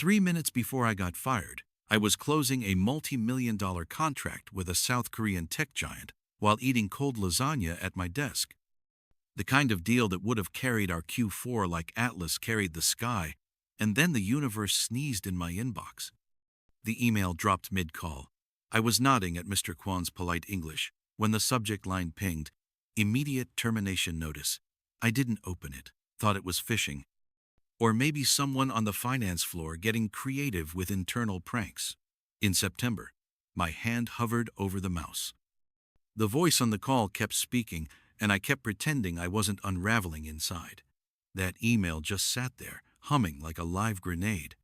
3 minutes before I got fired, I was closing a multi-million-dollar contract with a South Korean tech giant while eating cold lasagna at my desk. The kind of deal that would have carried our Q4 like Atlas carried the sky, and then the universe sneezed in my inbox. The email dropped mid-call. I was nodding at Mr. Kwan's polite English when the subject line pinged, "Immediate termination notice." I didn't open it, thought it was phishing. Or maybe someone on the finance floor getting creative with internal pranks. In September, my hand hovered over the mouse. The voice on the call kept speaking, and I kept pretending I wasn't unraveling inside. That email just sat there, humming like a live grenade.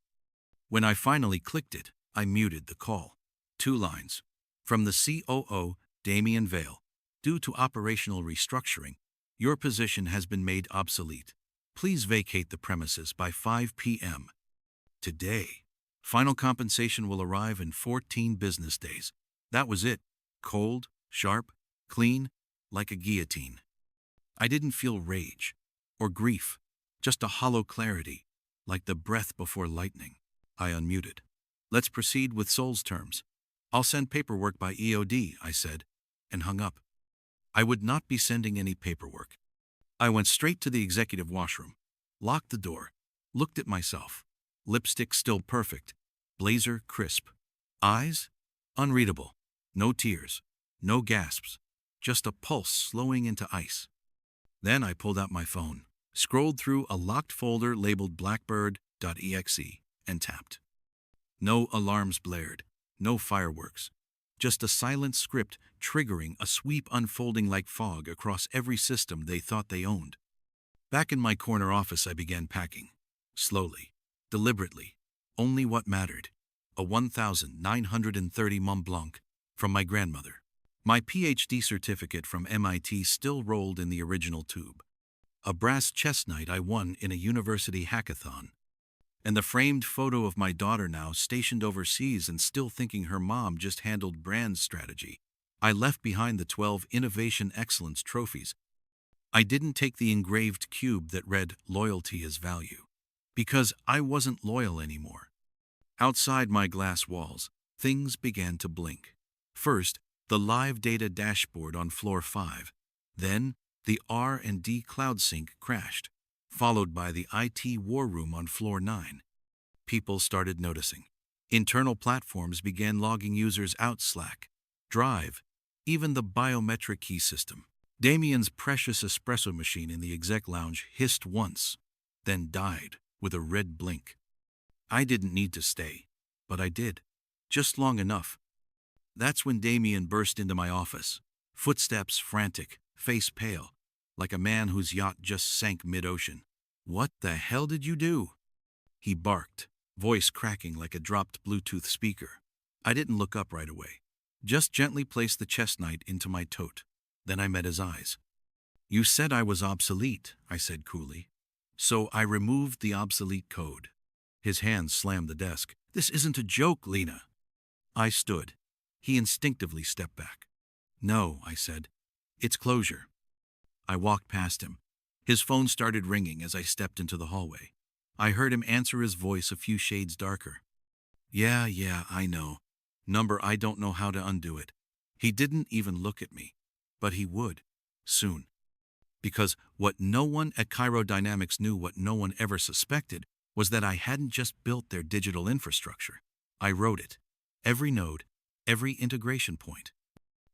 When I finally clicked it, I muted the call. 2 lines. From the COO, Damien Vale. Due to operational restructuring, your position has been made obsolete. Please vacate the premises by 5 p.m. today. Final compensation will arrive in 14 business days. That was it. Cold, sharp, clean, like a guillotine. I didn't feel rage or grief, just a hollow clarity, like the breath before lightning. I unmuted. Let's proceed with Soul's terms. I'll send paperwork by EOD, I said, and hung up. I would not be sending any paperwork. I went straight to the executive washroom, locked the door, looked at myself. Lipstick still perfect, blazer crisp. Eyes? Unreadable. No tears, no gasps, just a pulse slowing into ice. Then I pulled out my phone, scrolled through a locked folder labeled blackbird.exe, and tapped. No alarms blared, no fireworks, just a silent script triggering a sweep unfolding like fog across every system they thought they owned. Back in my corner office, I began packing. Slowly, deliberately, only what mattered. A 1,930 Mont Blanc from my grandmother. My PhD certificate from MIT still rolled in the original tube. A brass chestnut I won in a university hackathon. And the framed photo of my daughter now stationed overseas and still thinking her mom just handled brand strategy. I left behind the 12 Innovation Excellence trophies. I didn't take the engraved cube that read "Loyalty is value," because I wasn't loyal anymore. Outside my glass walls, things began to blink. First, the live data dashboard on floor 5. Then, the R&D cloud sync crashed, followed by the IT war room on floor 9. People started noticing. Internal platforms began logging users out: Slack, Drive, even the biometric key system. Damien's precious espresso machine in the exec lounge hissed once, then died with a red blink. I didn't need to stay, but I did, just long enough. That's when Damien burst into my office, footsteps frantic, face pale, like a man whose yacht just sank mid-ocean. "What the hell did you do?" he barked, voice cracking like a dropped Bluetooth speaker. I didn't look up right away, just gently placed the chestnut into my tote. Then I met his eyes. "You said I was obsolete," I said coolly. "So I removed the obsolete code." His hands slammed the desk. "This isn't a joke, Lena." I stood. He instinctively stepped back. "No," I said. "It's closure." I walked past him. His phone started ringing as I stepped into the hallway. I heard him answer, his voice a few shades darker. Yeah, I know. Number, I don't know how to undo it." He didn't even look at me, but he would, soon. Because what no one at Cairo Dynamics knew, what no one ever suspected, was that I hadn't just built their digital infrastructure. I wrote it. Every node, every integration point.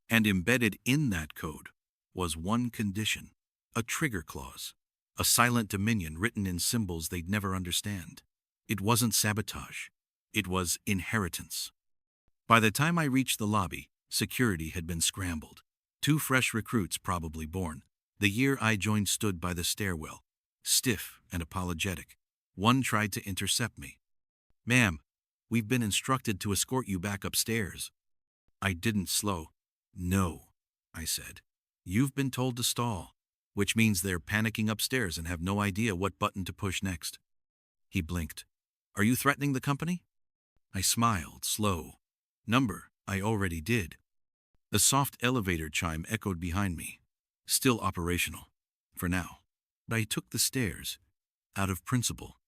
And embedded in that code was one condition, a trigger clause, a silent dominion written in symbols they'd never understand. It wasn't sabotage. It was inheritance. By the time I reached the lobby, security had been scrambled. 2 fresh recruits probably born. The year I joined stood by the stairwell, stiff and apologetic. One tried to intercept me. "Ma'am, we've been instructed to escort you back upstairs." I didn't slow. "No," I said. "You've been told to stall," which means they're panicking upstairs and have no idea what button to push next. He blinked. "Are you threatening the company?" I smiled, slow. "Number, I already did." The soft elevator chime echoed behind me. Still operational, for now. But I took the stairs, out of principle.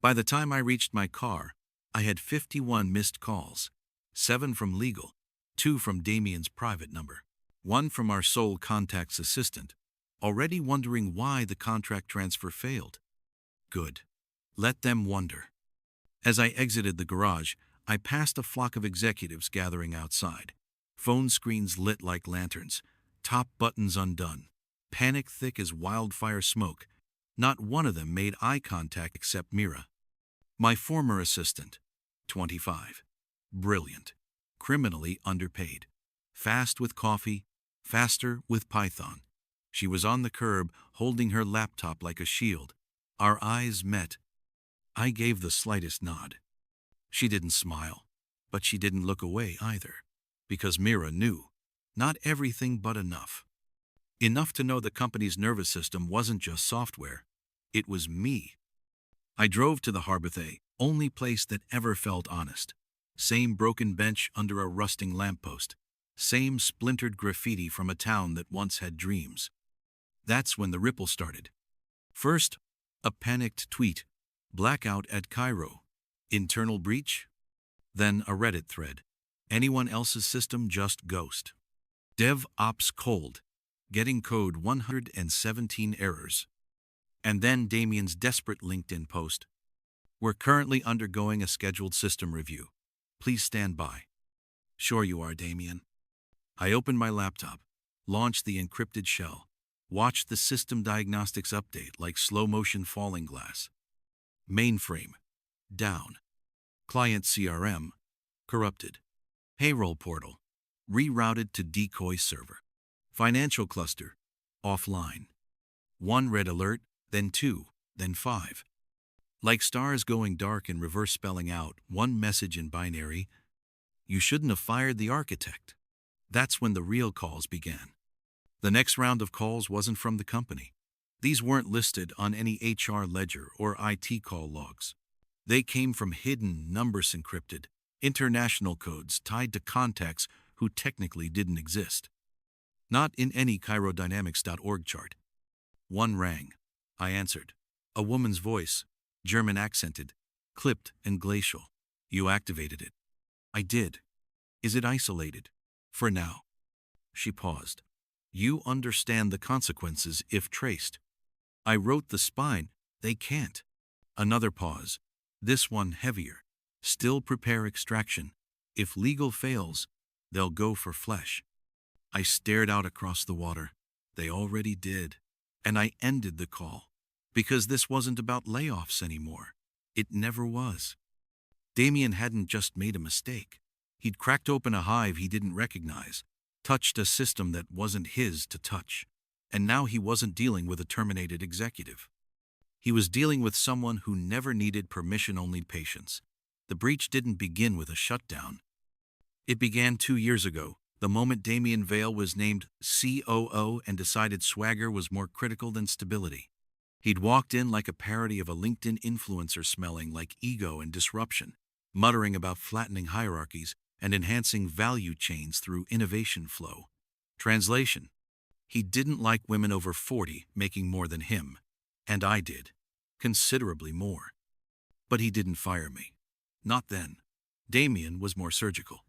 By the time I reached my car, I had 51 missed calls, 7 from legal, 2 from Damien's private number, 1 from our sole contact's assistant, already wondering why the contract transfer failed. Good. Let them wonder. As I exited the garage, I passed a flock of executives gathering outside. Phone screens lit like lanterns, top buttons undone, panic thick as wildfire smoke. Not one of them made eye contact except Mira, my former assistant, 25. Brilliant. Criminally underpaid. Fast with coffee, faster with Python. She was on the curb, holding her laptop like a shield. Our eyes met. I gave the slightest nod. She didn't smile, but she didn't look away either, because Mira knew. Not everything, but enough. Enough to know the company's nervous system wasn't just software. It was me. I drove to the Harborthay, only place that ever felt honest. Same broken bench under a rusting lamppost. Same splintered graffiti from a town that once had dreams. That's when the ripple started. First, a panicked tweet. Blackout at Cairo. Internal breach? Then a Reddit thread. Anyone else's system just ghost. DevOps cold. Getting code 117 errors. And then Damien's desperate LinkedIn post. We're currently undergoing a scheduled system review. Please stand by. Sure you are, Damien. I opened my laptop, launched the encrypted shell, watched the system diagnostics update like slow-motion falling glass. Mainframe, down. Client CRM, corrupted. Payroll portal, rerouted to decoy server. Financial cluster, offline. 1 red alert, then 2, then 5. Like stars going dark in reverse spelling out one message in binary, you shouldn't have fired the architect. That's when the real calls began. The next round of calls wasn't from the company. These weren't listed on any HR ledger or IT call logs. They came from hidden, numbers encrypted, international codes tied to contacts who technically didn't exist. Not in any chirodynamics.org chart. One rang. I answered. A woman's voice, German accented, clipped and glacial. You activated it. I did. Is it isolated? For now. She paused. You understand the consequences if traced. I wrote the spine. They can't. Another pause. This one heavier. Still prepare extraction. If legal fails, they'll go for flesh. I stared out across the water. They already did. And I ended the call. Because this wasn't about layoffs anymore. It never was. Damien hadn't just made a mistake. He'd cracked open a hive he didn't recognize, touched a system that wasn't his to touch. And now he wasn't dealing with a terminated executive. He was dealing with someone who never needed permission-only patience. The breach didn't begin with a shutdown. It began 2 years ago, the moment Damien Vale was named COO and decided swagger was more critical than stability. He'd walked in like a parody of a LinkedIn influencer, smelling like ego and disruption, muttering about flattening hierarchies and enhancing value chains through innovation flow. Translation: he didn't like women over 40 making more than him, and I did, considerably more. But he didn't fire me. Not then. Damien was more surgical.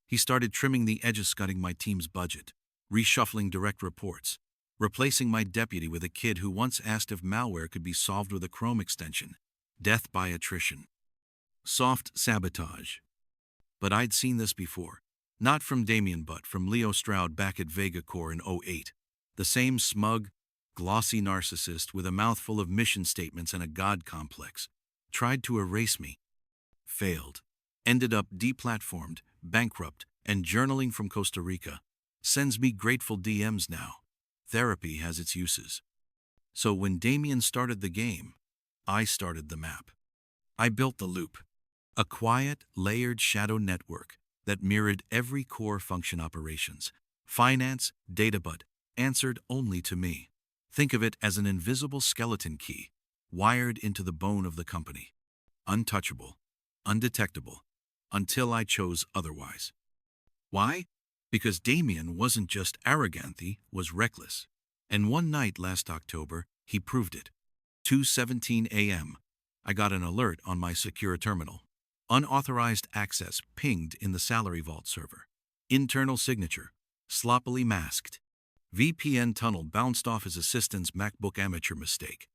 He started trimming the edges, cutting my team's budget, reshuffling direct reports, replacing my deputy with a kid who once asked if malware could be solved with a Chrome extension. Death by attrition. Soft sabotage. But I'd seen this before. Not from Damien, but from Leo Stroud back at VegaCore in '08. The same smug, glossy narcissist with a mouthful of mission statements and a god complex. Tried to erase me. Failed. Ended up deplatformed, bankrupt, and journaling from Costa Rica. Sends me grateful DMs now. Therapy has its uses. So when Damien started the game, I started the map. I built the loop. A quiet, layered shadow network that mirrored every core function operations. Finance, data, but answered only to me. Think of it as an invisible skeleton key, wired into the bone of the company. Untouchable, undetectable, until I chose otherwise. Why? Because Damien wasn't just arrogant, he was reckless. And one night last October, he proved it. 2:17 a.m. I got an alert on my secure terminal. Unauthorized access pinged in the salary vault server. Internal signature, sloppily masked. VPN tunnel bounced off his assistant's MacBook amateur mistake.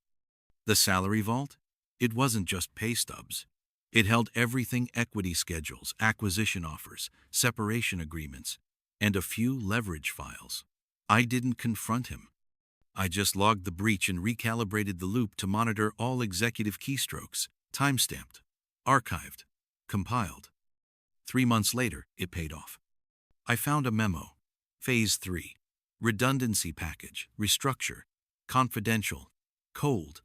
The salary vault? It wasn't just pay stubs. It held everything: equity schedules, acquisition offers, separation agreements, and a few leverage files. I didn't confront him. I just logged the breach and recalibrated the loop to monitor all executive keystrokes, timestamped, archived, compiled. 3 months later, it paid off. I found a memo. Phase 3. Redundancy package, restructure, confidential, cold.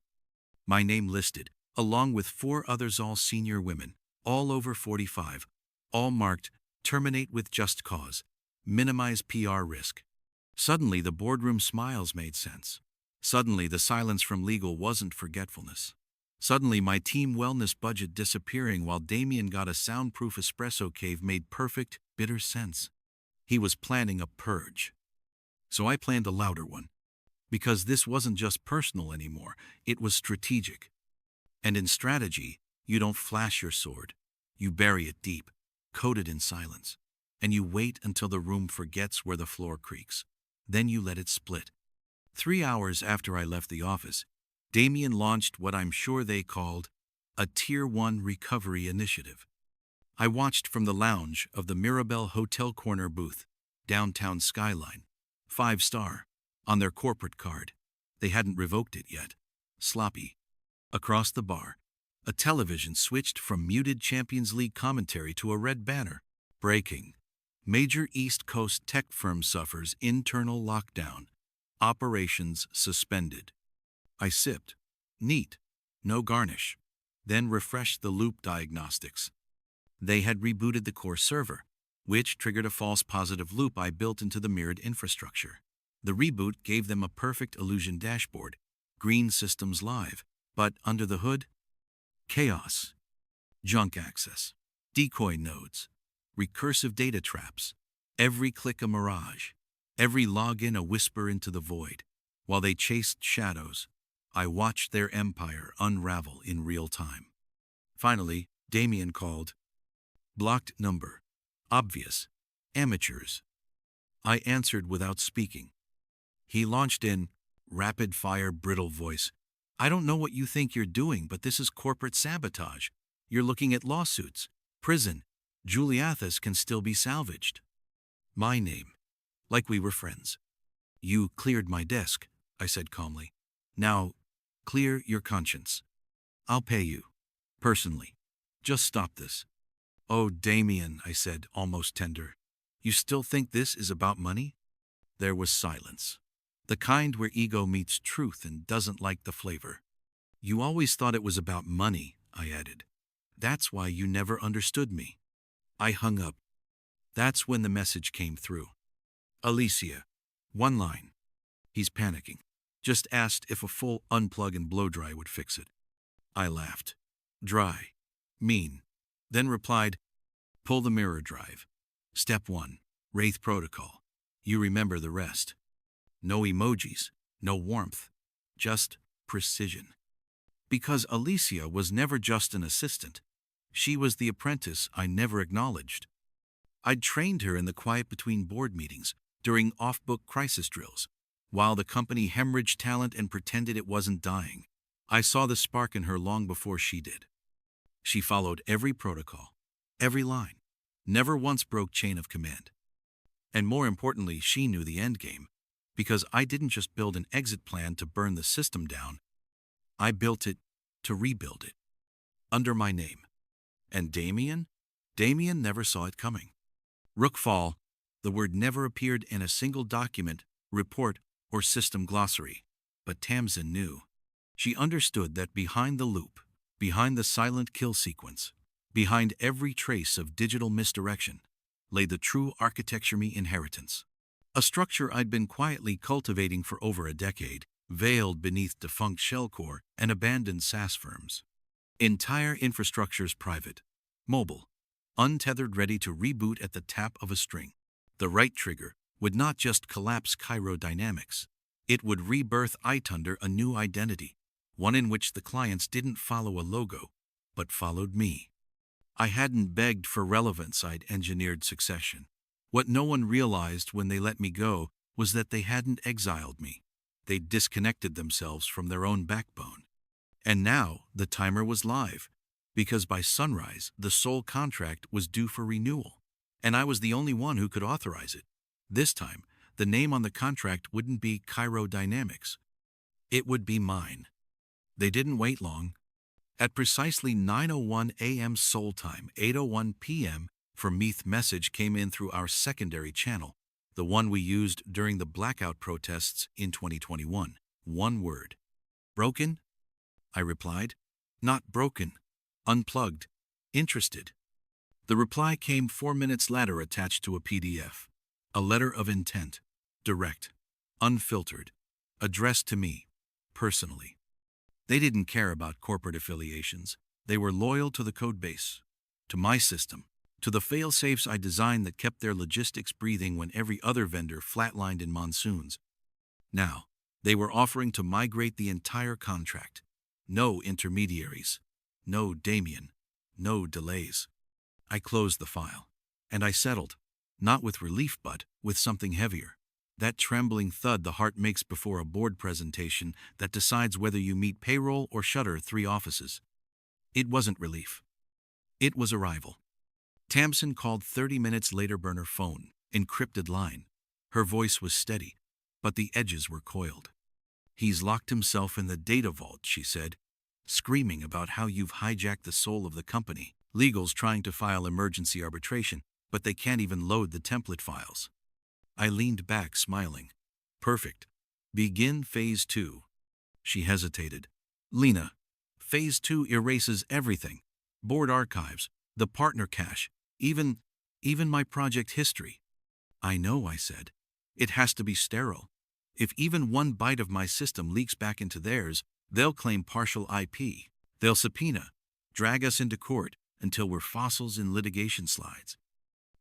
My name listed, along with 4 others, all senior women, all over 45, all marked, terminate with just cause, minimize PR risk. Suddenly, the boardroom smiles made sense. Suddenly, the silence from legal wasn't forgetfulness. Suddenly, my team wellness budget disappearing while Damien got a soundproof espresso cave made perfect, bitter sense. He was planning a purge. So I planned a louder one. Because this wasn't just personal anymore, it was strategic. And in strategy, you don't flash your sword. You bury it deep, coated in silence. And you wait until the room forgets where the floor creaks. Then you let it split. 3 hours after I left the office, Damien launched what I'm sure they called a Tier 1 recovery initiative. I watched from the lounge of the Mirabelle Hotel corner booth, downtown skyline, 5-star, on their corporate card. They hadn't revoked it yet. Sloppy. Across the bar, a television switched from muted Champions League commentary to a red banner. Breaking. Major East Coast tech firm suffers internal lockdown. Operations suspended. I sipped. Neat. No garnish. Then refreshed the loop diagnostics. They had rebooted the core server, which triggered a false positive loop I built into the mirrored infrastructure. The reboot gave them a perfect illusion dashboard, green systems live, but under the hood, chaos. Junk access, decoy nodes, recursive data traps, every click a mirage, every login a whisper into the void. While they chased shadows, I watched their empire unravel in real time. Finally, Damien called. Blocked number. Obvious. Amateurs. I answered without speaking. He launched in rapid-fire, brittle voice. I don't know what you think you're doing, but this is corporate sabotage. You're looking at lawsuits, prison. Juliathus can still be salvaged. My name. Like we were friends. You cleared my desk, I said calmly. Now, clear your conscience. I'll pay you. Personally. Just stop this. Oh, Damien, I said, almost tender. You still think this is about money? There was silence. The kind where ego meets truth and doesn't like the flavor. You always thought it was about money, I added. That's why you never understood me. I hung up. That's when the message came through. Alicia. 1 line. He's panicking. Just asked if a full unplug and blow dry would fix it. I laughed. Dry. Mean. Then replied, pull the mirror drive. Step 1. Wraith protocol. You remember the rest. No emojis, no warmth, just precision. Because Alicia was never just an assistant. She was the apprentice I never acknowledged. I'd trained her in the quiet between board meetings, during off-book crisis drills, while the company hemorrhaged talent and pretended it wasn't dying. I saw the spark in her long before she did. She followed every protocol, every line, never once broke chain of command. And more importantly, she knew the end game, because I didn't just build an exit plan to burn the system down. I built it to rebuild it, under my name. And Damien never saw it coming. Rookfall, the word never appeared in a single document, report, or system glossary. But Tamsin knew. She understood that behind the loop, behind the silent kill sequence, behind every trace of digital misdirection, lay the true architecture me inheritance. A structure I'd been quietly cultivating for over a decade, veiled beneath defunct shellcore and abandoned SaaS firms. Entire infrastructures private, mobile, untethered, ready to reboot at the tap of a string. The right trigger would not just collapse Cairo dynamics. It would rebirth IT under a new identity, one in which the clients didn't follow a logo, but followed me. I hadn't begged for relevance, I'd engineered succession. What no one realized when they let me go was that they hadn't exiled me. They'd disconnected themselves from their own backbone. And now the timer was live, because by sunrise the sole contract was due for renewal, and I was the only one who could authorize it. This time, the name on the contract wouldn't be Cairo Dynamics. It would be mine. They didn't wait long. At precisely 9:01 a.m. Seoul time, 8:01 p.m., Meath message came in through our secondary channel, the one we used during the blackout protests in 2021. One word. Broken? I replied. Not broken. Unplugged. Interested. The reply came 4 minutes later attached to a PDF. A letter of intent. Direct. Unfiltered. Addressed to me. Personally. They didn't care about corporate affiliations. They were loyal to the code base. To my system. To the fail-safes I designed that kept their logistics breathing when every other vendor flatlined in monsoons. Now, they were offering to migrate the entire contract. No intermediaries. No Damien. No delays. I closed the file. And I settled. Not with relief, but with something heavier. That trembling thud the heart makes before a board presentation that decides whether you meet payroll or shutter 3 offices. It wasn't relief. It was arrival. Tamsin called 30 minutes later. Burner phone, encrypted line. Her voice was steady, but the edges were coiled. He's locked himself in the data vault, she said, screaming about how you've hijacked the soul of the company. Legal's trying to file emergency arbitration, but they can't even load the template files. I leaned back, smiling. Perfect. Begin phase 2. She hesitated. Lena, phase 2 erases everything. Board archives, the partner cache, even my project history. I know, I said. It has to be sterile. If even one byte of my system leaks back into theirs, they'll claim partial IP. They'll subpoena, drag us into court until we're fossils in litigation slides.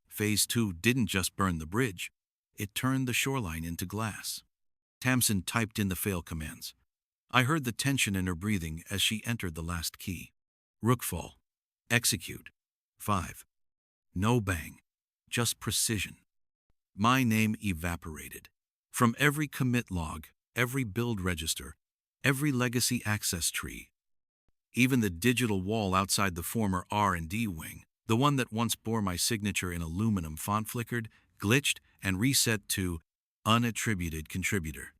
Phase 2 didn't just burn the bridge. It turned the shoreline into glass. Tamsin typed in the fail commands. I heard the tension in her breathing as she entered the last key. Rookfall. Execute. 5. No bang. Just precision. My name evaporated. From every commit log, every build register, every legacy access tree. Even the digital wall outside the former R&D wing, the one that once bore my signature in aluminum font, flickered, glitched, and reset to unattributed contributor.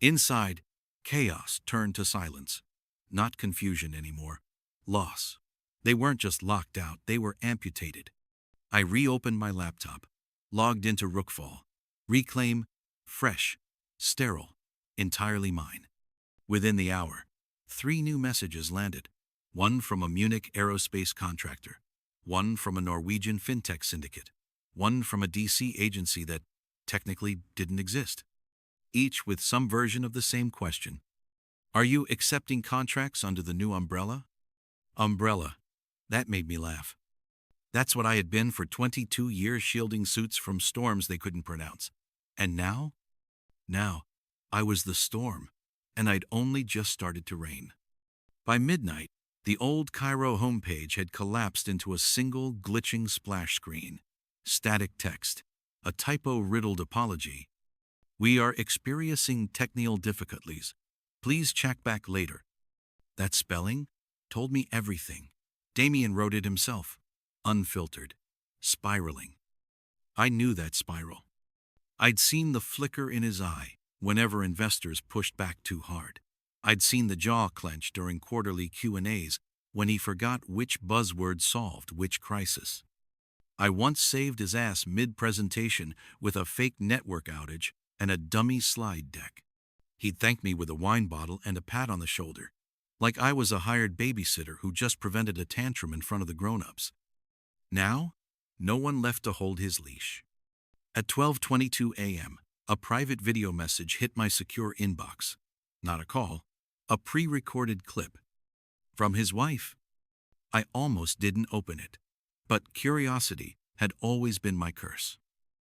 Inside, chaos turned to silence. Not confusion anymore. Loss. They weren't just locked out, they were amputated. I reopened my laptop, logged into Rookfall. Reclaim, fresh, sterile, entirely mine. Within the hour, 3 new messages landed. One from a Munich aerospace contractor, one from a Norwegian fintech syndicate, one from a DC agency that technically didn't exist. Each with some version of the same question. Are you accepting contracts under the new umbrella? Umbrella. That made me laugh. That's what I had been for 22 years, shielding suits from storms they couldn't pronounce. And now? Now, I was the storm, and I'd only just started to rain. By midnight, the old Cairo homepage had collapsed into a single glitching splash screen. Static text. A typo-riddled apology. We are experiencing technical difficulties. Please check back later. That spelling told me everything. Damien wrote it himself. Unfiltered. Spiraling. I knew that spiral. I'd seen the flicker in his eye whenever investors pushed back too hard. I'd seen the jaw clench during quarterly Q&As when he forgot which buzzword solved which crisis. I once saved his ass mid-presentation with a fake network outage and a dummy slide deck. He'd thank me with a wine bottle and a pat on the shoulder, like I was a hired babysitter who just prevented a tantrum in front of the grown-ups. Now, no one left to hold his leash. At 12:22 a.m., a private video message hit my secure inbox. Not a call, a pre-recorded clip. From his wife. I almost didn't open it, but curiosity had always been my curse.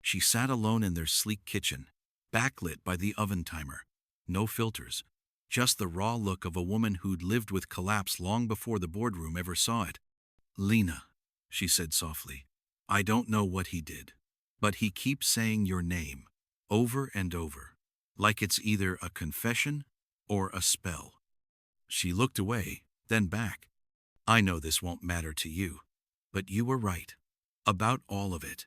She sat alone in their sleek kitchen, backlit by the oven timer. No filters, just the raw look of a woman who'd lived with collapse long before the boardroom ever saw it. Lena. she said softly. I don't know what he did, but he keeps saying your name over and over, like it's either a confession or a spell. She looked away, then back. I know this won't matter to you, but you were right. About all of it.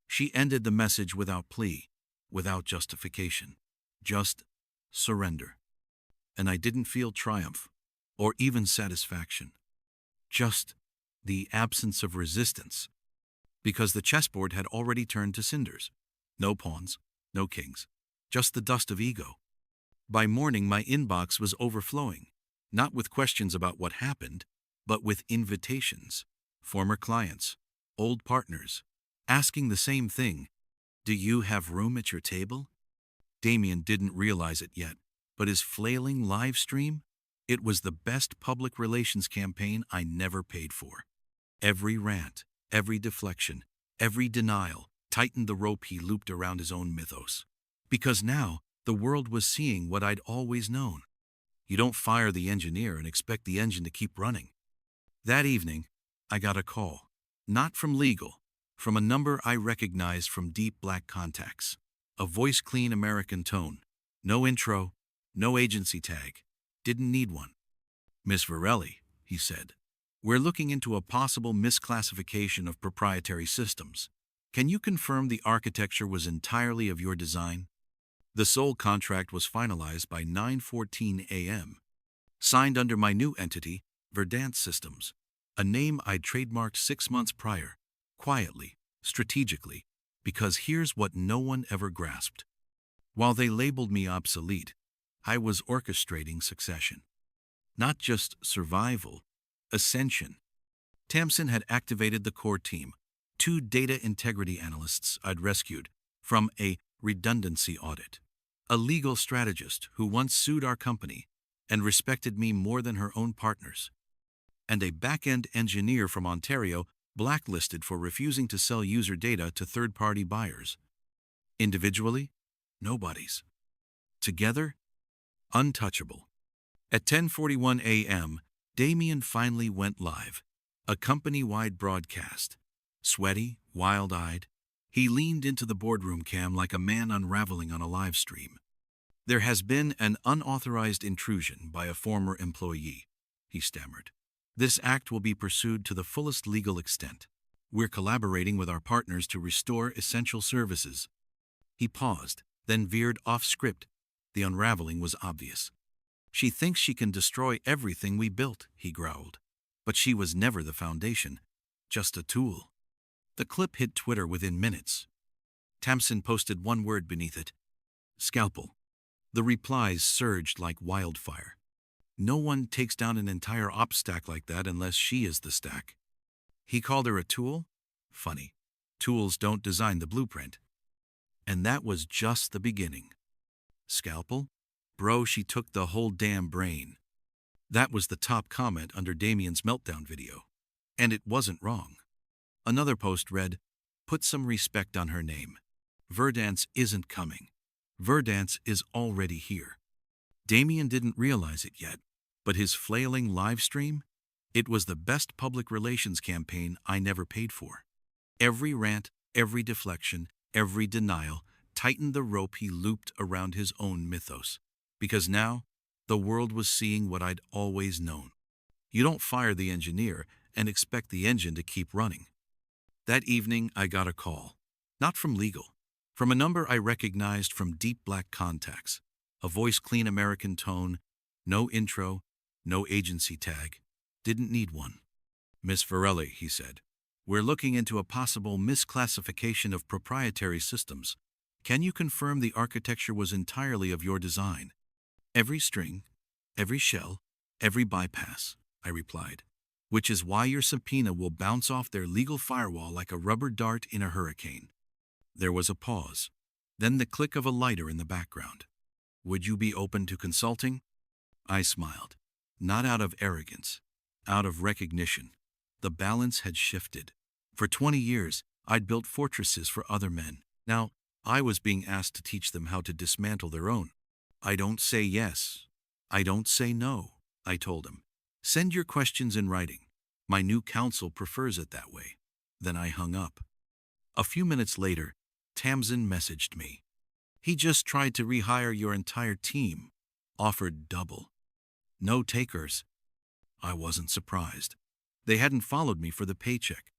She ended the message without plea, without justification. Just surrender. And I didn't feel triumph, or even satisfaction. Just the absence of resistance. Because the chessboard had already turned to cinders. No pawns, no kings. Just the dust of ego. By morning, my inbox was overflowing, not with questions about what happened, but with invitations. Former clients, old partners, asking the same thing. Do you have room at your table? Damien didn't realize it yet, but his flailing live stream? It was the best public relations campaign I never paid for. Every rant, every deflection, every denial tightened the rope he looped around his own mythos. Because now, the world was seeing what I'd always known. You don't fire the engineer and expect the engine to keep running. That evening, I got a call. Not from legal, from a number I recognized from deep black contacts. A voice-clean American tone. No intro, no agency tag. Didn't need one. Miss Varelli, he said, we're looking into a possible misclassification of proprietary systems. Can you confirm the architecture was entirely of your design? The sole contract was finalized by 9:14 a.m. Signed under my new entity, Verdant Systems, a name I'd trademarked 6 months prior, quietly, strategically, because here's what no one ever grasped. While they labeled me obsolete, I was orchestrating succession. Not just survival, ascension. Tamsin had activated the core team, 2 data integrity analysts I'd rescued from a redundancy audit, a legal strategist who once sued our company and respected me more than her own partners, and a back-end engineer from Ontario blacklisted for refusing to sell user data to third-party buyers. Individually, nobodies. Together, untouchable. At 10:41 a.m., Damien finally went live, a company-wide broadcast. Sweaty, wild-eyed, he leaned into the boardroom cam like a man unraveling on a live stream. There has been an unauthorized intrusion by a former employee, he stammered. This act will be pursued to the fullest legal extent. We're collaborating with our partners to restore essential services. He paused, then veered off script. The unraveling was obvious. She thinks she can destroy everything we built, he growled. But she was never the foundation, just a tool. The clip hit Twitter within minutes. Tamsin posted one word beneath it: scalpel. The replies surged like wildfire. No one takes down an entire ops stack like that unless she is the stack. He called her a tool? Funny. Tools don't design the blueprint. And that was just the beginning. Scalpel? Bro, she took the whole damn brain. That was the top comment under Damien's meltdown video. And it wasn't wrong. Another post read, put some respect on her name. Verdance isn't coming. Verdance is already here. Damien didn't realize it yet, but his flailing live stream? It was the best public relations campaign I never paid for. Every rant, every deflection, every denial tightened the rope he looped around his own mythos. Because now, the world was seeing what I'd always known. You don't fire the engineer and expect the engine to keep running. That evening, I got a call. Not from legal. From a number I recognized from deep black contacts. A voice-clean American tone, no intro, no agency tag. Didn't need one. Miss Varelli, he said, we're looking into a possible misclassification of proprietary systems. Can you confirm the architecture was entirely of your design? Every string, every shell, every bypass, I replied, which is why your subpoena will bounce off their legal firewall like a rubber dart in a hurricane. There was a pause, then the click of a lighter in the background. Would you be open to consulting? I smiled, not out of arrogance, out of recognition. The balance had shifted. For 20 years, I'd built fortresses for other men. Now, I was being asked to teach them how to dismantle their own. I don't say yes. I don't say no, I told him. Send your questions in writing. My new counsel prefers it that way. Then I hung up. A few minutes later, Tamsin messaged me. He just tried to rehire your entire team. Offered double. No takers. I wasn't surprised. They hadn't followed me for the paycheck.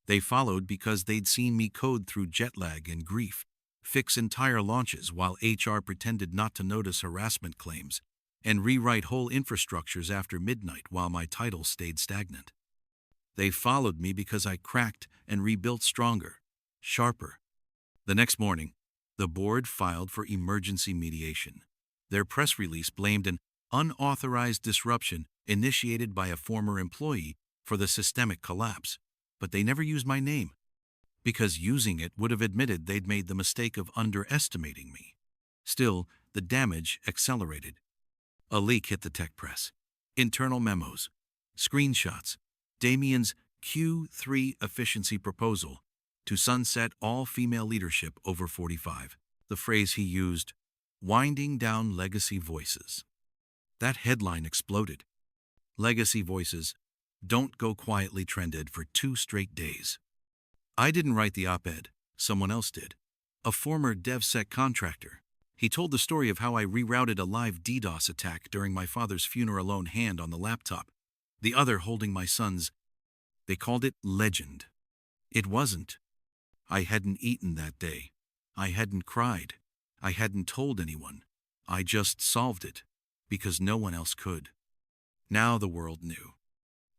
They followed because they'd seen me code through jet lag and grief, fix entire launches while HR pretended not to notice harassment claims, and rewrite whole infrastructures after midnight while my title stayed stagnant. They followed me because I cracked and rebuilt stronger, sharper. The next morning, the board filed for emergency mediation. Their press release blamed an unauthorized disruption initiated by a former employee for the systemic collapse, but they never used my name, because using it would have admitted they'd made the mistake of underestimating me. Still, the damage accelerated. A leak hit the tech press. Internal memos, screenshots, Damien's Q3 efficiency proposal to sunset all female leadership over 45. The phrase he used, winding down legacy voices. That headline exploded. Legacy voices don't go quietly trended for 2 straight days. I didn't write the op-ed, someone else did. A former DevSec contractor. He told the story of how I rerouted a live DDoS attack during my father's funeral, alone hand on the laptop, the other holding my son's. They called it legend. It wasn't. I hadn't eaten that day. I hadn't cried. I hadn't told anyone. I just solved it, because no one else could. Now the world knew.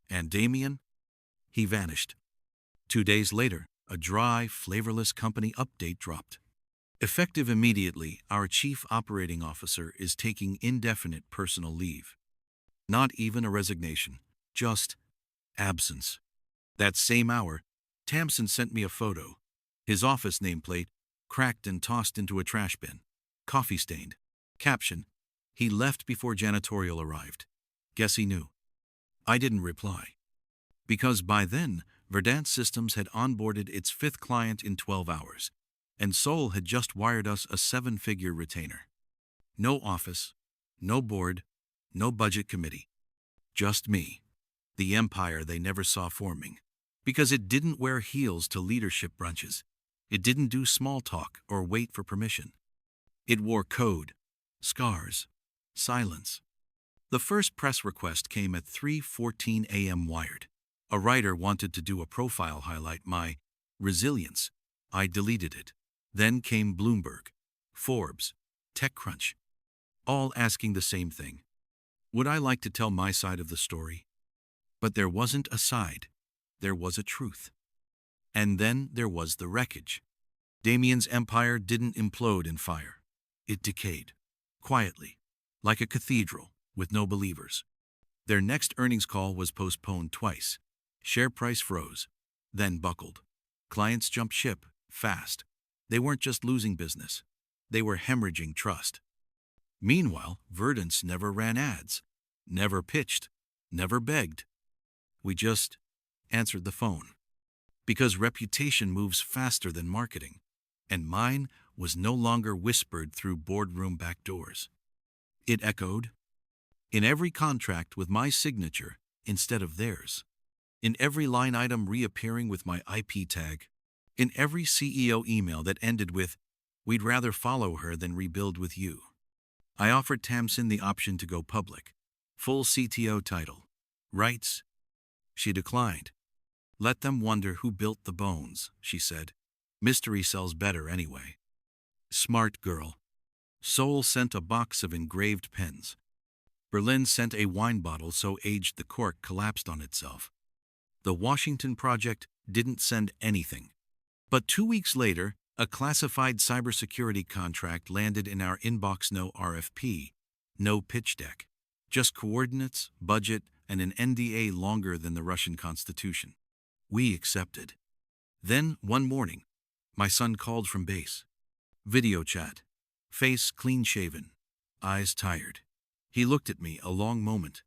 And Damien? He vanished. 2 days later, a dry, flavorless company update dropped. Effective immediately, our chief operating officer is taking indefinite personal leave. Not even a resignation, just absence. That same hour, Tamsin sent me a photo. His office nameplate, cracked and tossed into a trash bin. Coffee stained. Caption, he left before janitorial arrived. Guess he knew. I didn't reply. Because by then, Verdant Systems had onboarded its 5th client in 12 hours, and Sol had just wired us a 7-figure retainer. No office, no board, no budget committee. Just me, the empire they never saw forming. Because it didn't wear heels to leadership brunches. It didn't do small talk or wait for permission. It wore code, scars, silence. The first press request came at 3:14 a.m. wired. A writer wanted to do a profile highlight my resilience. I deleted it. Then came Bloomberg, Forbes, TechCrunch, all asking the same thing. Would I like to tell my side of the story? But there wasn't a side. There was a truth. And then there was the wreckage. Damien's empire didn't implode in fire. It decayed, quietly, like a cathedral with no believers. Their next earnings call was postponed twice. Share price froze, then buckled. Clients jumped ship, fast. They weren't just losing business. They were hemorrhaging trust. Meanwhile, Verdant's never ran ads, never pitched, never begged. We just answered the phone. Because reputation moves faster than marketing, and mine was no longer whispered through boardroom back doors. It echoed in every contract with my signature instead of theirs, in every line item reappearing with my IP tag, in every CEO email that ended with, "We'd rather follow her than rebuild with you." I offered Tamsin the option to go public, full CTO title, rights. She declined. "Let them wonder who built the bones," she said. "Mystery sells better anyway." Smart girl. Seoul sent a box of engraved pens. Berlin sent a wine bottle so aged the cork collapsed on itself. The Washington project didn't send anything. But 2 weeks later, a classified cybersecurity contract landed in our inbox. No RFP, no pitch deck. Just coordinates, budget, and an NDA longer than the Russian Constitution. We accepted. Then, one morning, my son called from base. Video chat. Face clean-shaven. Eyes tired. He looked at me a long moment.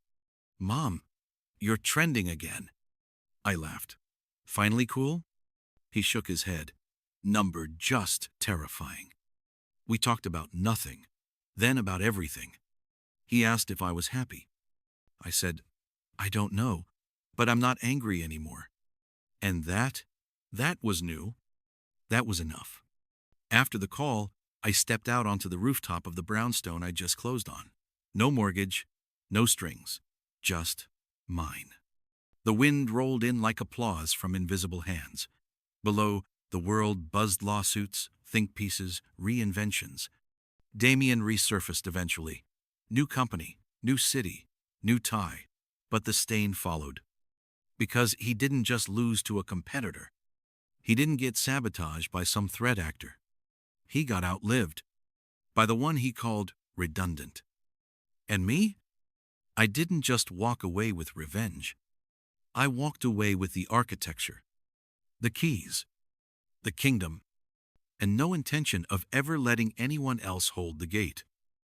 "Mom, you're trending again." I laughed. "Finally cool?" He shook his head. "Number just terrifying." We talked about nothing, then about everything. He asked if I was happy. I said, "I don't know. But I'm not angry anymore. And that was new. That was enough. After the call, I stepped out onto the rooftop of the brownstone I just closed on. No mortgage, no strings, just mine. The wind rolled in like applause from invisible hands. Below, the world buzzed lawsuits, think pieces, reinventions. Damien resurfaced eventually. New company, new city, new tie. But the stain followed. Because he didn't just lose to a competitor. He didn't get sabotaged by some threat actor. He got outlived by the one he called redundant. And me? I didn't just walk away with revenge. I walked away with the architecture, the keys, the kingdom, and no intention of ever letting anyone else hold the gate.